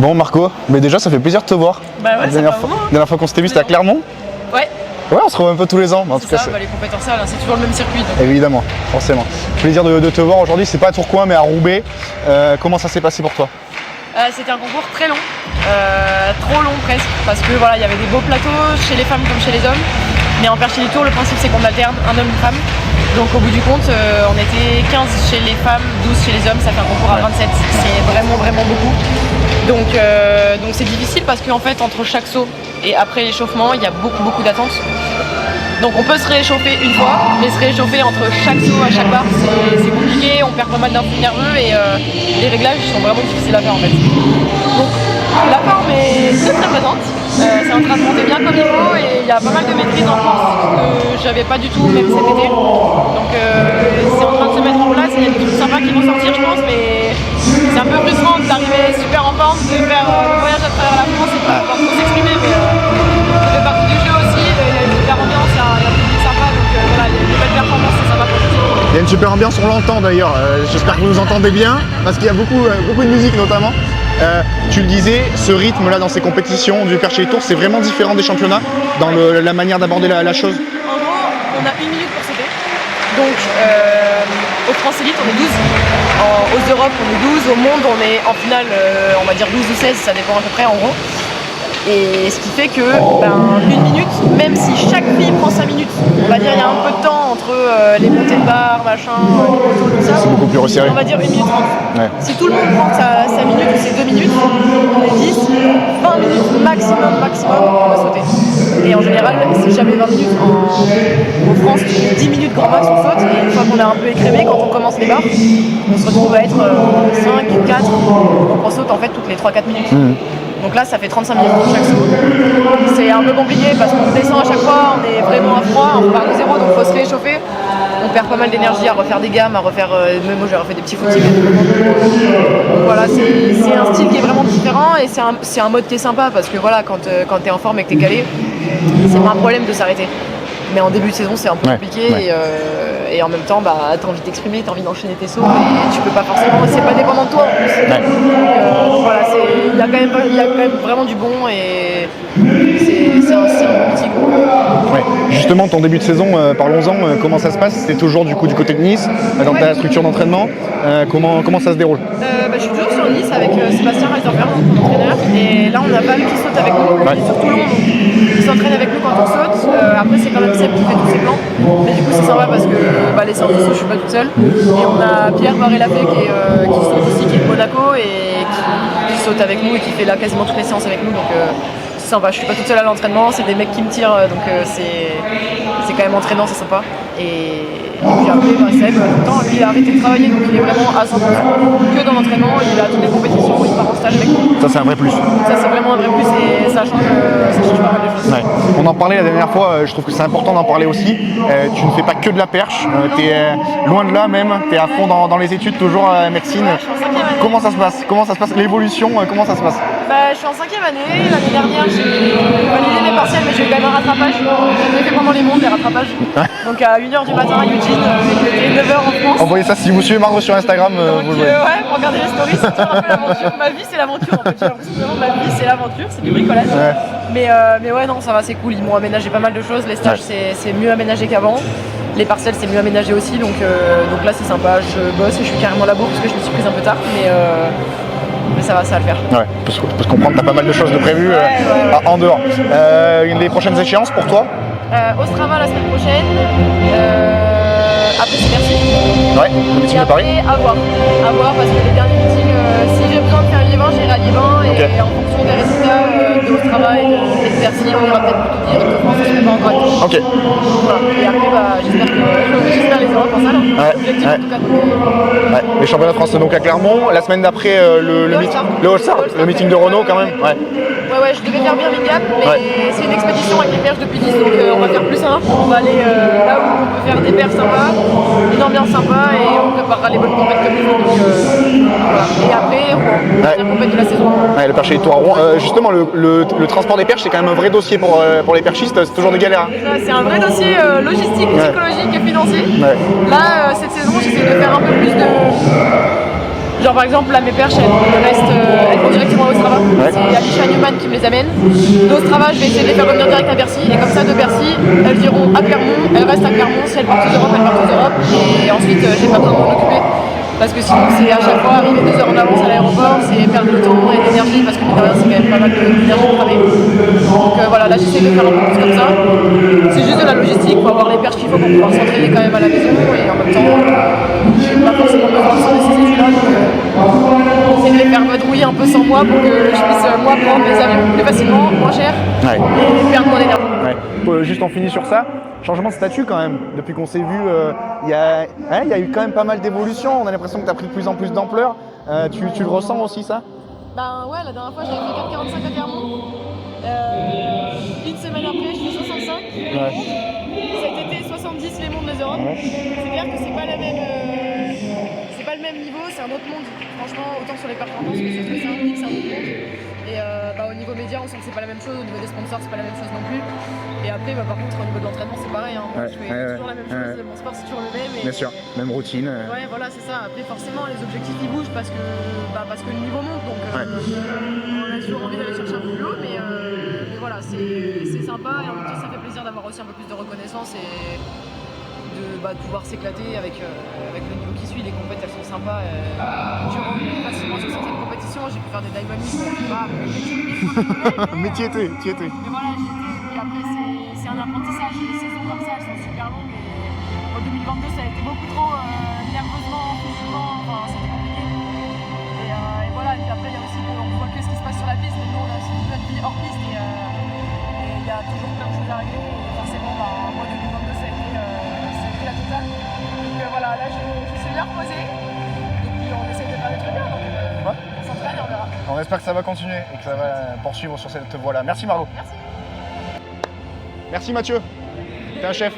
Bon Marco, mais déjà ça fait plaisir de te voir. Bah ouais, La dernière fois qu'on s'était vu c'était à Clermont. Ouais. Ouais, on se retrouve un peu tous les ans. En tout cas, ça, les compétences, c'est toujours le même circuit. Donc. Évidemment, forcément. Plaisir de te voir aujourd'hui, c'est pas à Tourcoing mais à Roubaix. Comment ça s'est passé pour toi? C'était un concours très long, trop long presque, parce que voilà, il y avait des beaux plateaux chez les femmes comme chez les hommes. Mais en Perche du Tour, le principe c'est qu'on alterne un homme, une femme. Donc au bout du compte, on était 15 chez les femmes, 12 chez les hommes, ça fait un concours à 27. C'est vraiment beaucoup. Donc c'est difficile parce qu'en fait, entre chaque saut et après l'échauffement, il y a beaucoup d'attentes. Donc on peut se réchauffer une fois, mais se réchauffer entre chaque saut à chaque barre, c'est compliqué, on perd pas mal d'influx nerveux et les réglages sont vraiment difficiles à faire en fait. Donc la forme est très présente, c'est en train de monter bien comme il faut et il y a pas mal de maîtrises en France que j'avais pas du tout même cet été. Donc c'est en train de se mettre en place, il y a des trucs sympas qui vont sortir je pense, mais c'est un peu frustrant d'arriver super en forme, de faire le voyage à travers la France et de pouvoir trop s'exprimer, mais ça fait partie du jeu aussi, il y a une super ambiance, il y a un public sympa, donc voilà, il y a une belle performance, c'est sympa pour nous. Il y a une super ambiance, on l'entend d'ailleurs. J'espère que vous nous entendez bien, parce qu'il y a beaucoup de musique notamment. Tu le disais, ce rythme là dans ces compétitions du Perche du Tour, c'est vraiment différent des championnats dans la manière d'aborder la chose. En gros, on a 1 minute pour sauter. Donc au France Elite on est 12, aux Europes on est 12, au monde on est en finale on va dire 12 ou 16, ça dépend à peu près en gros. Et ce qui fait que 1 minute, même si chaque fille prend 5 minutes, on va dire il y a un peu de temps entre les montées de barre, machin, les motos, tout ça. C'est beaucoup plus resserré. On va dire 1 minute 30. Ouais. Si tout le monde prend sa minute ou ses 2 minutes, on est 10, 20 minutes maximum on va sauter. Et en général, c'est jamais 20 minutes. En France, 10 minutes grand max on saute. Et une fois qu'on est un peu écrémé, quand on commence les barres, on se retrouve à être 5, 4. Donc on saute en fait toutes les 3-4 minutes. Donc là, ça fait 35 minutes pour chaque saut. C'est un peu compliqué parce qu'on descend à chaque fois, on est vraiment à froid, on part de zéro, donc il faut se réchauffer. On perd pas mal d'énergie à refaire des gammes, à refaire. Même moi, j'ai refait des petits footings. Donc voilà, c'est un style qui est vraiment différent et c'est un mode qui est sympa parce que voilà, quand t'es en forme et que t'es calé, c'est pas un problème de s'arrêter. Mais en début de saison, c'est un peu compliqué et en même temps, t'as envie de t'exprimer, t'as envie d'enchaîner tes sauts et tu peux pas forcément. C'est pas dépendant de toi en plus. Donc voilà, il y a quand même vraiment du bon et c'est un bon petit groupe. Ouais. Justement, ton début de saison, parlons-en, comment ça se passe? C'était toujours du côté de Nice, dans ta structure d'entraînement. Comment ça se déroule? Je suis toujours sur Nice avec Sébastien Reiserberg, mon entraîneur, et là on a Val qui saute avec nous, sur Toulon, il s'entraîne avec nous quand on saute. Après c'est quand même Seb qui fait tous ses plans, mais du coup c'est sympa parce que les séances de saut je suis pas toute seule. Et on a Pierre Varela-Fé qui saute aussi, qui est de Monaco et qui saute avec nous et qui fait là quasiment toutes les séances avec nous. Donc c'est sympa, je suis pas toute seule à l'entraînement, c'est des mecs qui me tirent, donc c'est quand même entraînant, c'est sympa. Et puis après, Seb, tout le temps, lui il a arrêté de travailler, donc il est vraiment à 100% que dans l'entraînement, il a toutes les compétitions, il part en stage avec nous. Ça c'est un vrai plus. Ça c'est vraiment un vrai plus et ça change pas mal de choses. Ouais. On en parlait la dernière fois, je trouve que c'est important d'en parler aussi. Tu ne fais pas que de la perche, tu es loin de là même, tu es à fond dans les études, toujours à médecine. Ouais, je suis en 5e année. Comment ça se passe l'évolution, comment ça se passe? Je suis en 5e année, l'année dernière j'ai validé mes partiels mais j'ai eu quand même un rattrapage. J'ai fait pendant les mondes des rattrapages. Donc à 1h du matin à Eugene, il était 9h en France. Envoyez ça si vous suivez Margot sur Instagram, vous le voyez. Ouais, pour regarder les stories, c'est toujours un peu l'aventure. Ma vie c'est l'aventure en fait, j'ai l'impression que vraiment ma vie c'est l'aventure, c'est du bricolage. Ouais. Mais ouais non ça va, c'est cool, ils m'ont aménagé pas mal de choses, les stages c'est mieux aménagé qu'avant. Les partiels c'est mieux aménagé aussi, donc là c'est sympa, je bosse et je suis carrément là-bas parce que je me suis prise un peu tard, mais ça va le faire. Ouais, parce qu'on comprend que tu as pas mal de choses de prévues en dehors. Les prochaines échéances pour toi? Ostrava la semaine prochaine, après c'est Bercy. Ouais, le meeting de Paris. À voir parce que les derniers meetings, si j'ai besoin de faire Liévin, j'irai à Liévin et en fonction des résultats de Ostrava et de Bercy, on ira peut-être plutôt dire de France, je ne sais pas encore. Ok. Voilà. Et après, j'espère les Europes en salle. L'objectif en tout cas. Ouais. Les championnats de France donc à Clermont, la semaine d'après le All-Star, le meeting de Renault quand même. Ouais, je devais faire bien Gap, mais c'est une expédition avec les perches depuis 10, donc on va faire plus simple. On va aller là où on peut faire des perches sympas, une ambiance sympa et on préparera les bonnes compètes comme il faut. Donc voilà. Et après, la compète de la saison. Ouais, le Perche du Tour à Rouen. Justement, le transport des perches, c'est quand même un vrai dossier pour les perchistes, c'est toujours des galères. C'est un vrai dossier logistique, psychologique et financier. Là, cette saison, j'essaie de faire un peu plus de. Genre par exemple là mes perches elles vont directement au Strava. C'est Alicia Newman qui me les amène. D'Ostrava je vais essayer de les faire revenir direct à Bercy et comme ça de Bercy elles iront à Clermont, elles restent à Clermont, si elles partent aux Europes, elles partent aux Europes et ensuite j'ai pas besoin de m'en occuper. Parce que sinon c'est à chaque fois arriver 2 heures en avance à l'aéroport, c'est perdre du temps et de l'énergie parce que mine de rien c'est quand même pas mal d'énergie de travailler. Donc voilà, là j'essaie de faire un peu plus comme ça. C'est juste de la logistique, faut avoir les perches qu'il faut pour pouvoir s'entraîner quand même à la maison et en même temps j'ai pas forcément besoin de faire ces études-là. Donc j'essaie de les faire vadrouiller un peu sans moi pour que je puisse moi prendre des avions plus facilement, moins cher et perdre mon énergie. Juste on finit sur ça. Changement de statut quand même. Depuis qu'on s'est vu, il y a eu quand même pas mal d'évolutions. On a l'impression que tu as pris de plus en plus d'ampleur. Tu le ressens aussi ça? Ben ouais, la dernière fois j'avais fait 4,45 à Clermont. Une semaine après je fais 65 les mondes. Cet été 70 les mondes des Europes. C'est clair que c'est pas la même. C'est pas le même niveau, c'est un autre monde. Franchement, autant sur les performances que sur c'est un autre monde. Et au niveau média, on sent que c'est pas la même chose, au niveau des sponsors, c'est pas la même chose non plus. Et après, par contre, au niveau de l'entraînement, c'est pareil. Hein. Je fais toujours la même chose, mon sport c'est toujours le même. Bien sûr, même routine. Ouais, voilà, c'est ça. Après, forcément, les objectifs ils bougent parce que le niveau monte. Donc, on a toujours envie d'aller chercher un peu plus haut, mais voilà, c'est sympa. Et en même temps, ça fait plaisir d'avoir aussi un peu plus de reconnaissance et de pouvoir s'éclater avec le niveau qui suit. Les compétitions elles sont sympas. Je rentre facilement sur certaines compétitions. J'ai pu faire des dive Mais tu étais. Mais voilà, et après c'est un apprentissage. Les saisons comme ça elles sont super longues. Et en 2022 ça a été beaucoup trop nerveusement, physiquement, enfin c'était compliqué. Et voilà, et puis après il y a aussi on voit que ce qui se passe sur la piste. Mais nous on a aussi notre vie hors piste et il y a toujours plein de choses à régler. Et forcément moi 2022 ça a été la totale. Donc voilà, là je suis bien reposée. Et puis on essaye de faire des trucs bien. Donc on s'entraîne et on verra. On espère que ça va continuer et que ça va poursuivre sur cette voie-là. Merci Marlo. Merci. Merci Mathieu. T'es un chef.